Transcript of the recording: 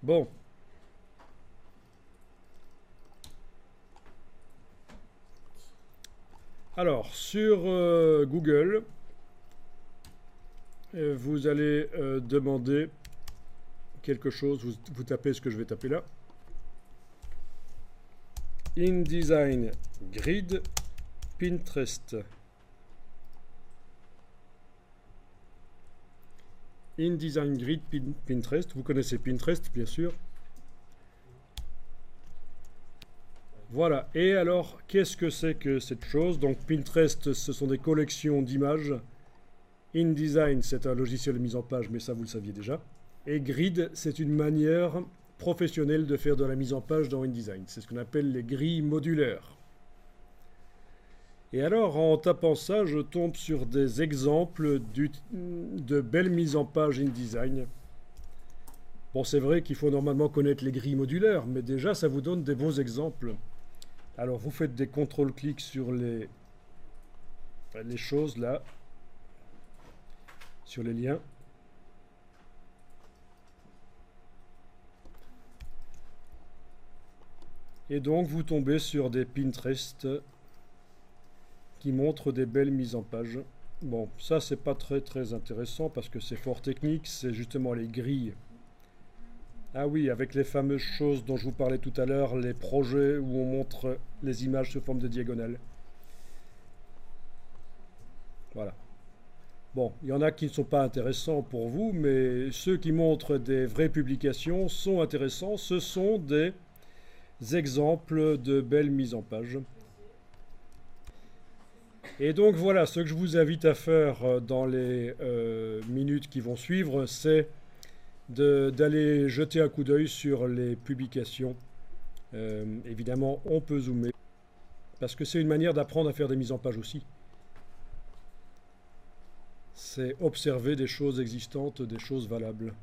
Bon. Alors, sur Google, vous allez demander quelque chose, vous tapez ce que je vais taper là. InDesign Grid Pinterest. InDesign Grid Pinterest. Vous connaissez Pinterest, bien sûr. Voilà. Et alors, qu'est-ce que c'est que cette chose? Donc, Pinterest, ce sont des collections d'images. InDesign, c'est un logiciel de mise en page, mais ça, vous le saviez déjà. Et Grid, c'est une manière professionnelle de faire de la mise en page dans InDesign. C'est ce qu'on appelle les grilles modulaires. Et alors, en tapant ça, je tombe sur des exemples de belles mises en page InDesign. Bon, c'est vrai qu'il faut normalement connaître les grilles modulaires, mais déjà, ça vous donne des beaux exemples. Alors, vous faites des contrôle-clics sur les choses là, sur les liens. Et donc, vous tombez sur des Pinterest qui montrent des belles mises en page. Bon, ça, c'est pas très intéressant parce que c'est fort technique, c'est justement les grilles. Ah oui, avec les fameuses choses dont je vous parlais tout à l'heure, les projets où on montre les images sous forme de diagonale. Voilà. Bon, il y en a qui ne sont pas intéressants pour vous, mais ceux qui montrent des vraies publications sont intéressants. Ce sont des exemples de belles mises en page. Et donc voilà, ce que je vous invite à faire dans les minutes qui vont suivre, c'est d'aller jeter un coup d'œil sur les publications. Évidemment, on peut zoomer, parce que c'est une manière d'apprendre à faire des mises en page aussi. C'est observer des choses existantes, des choses valables.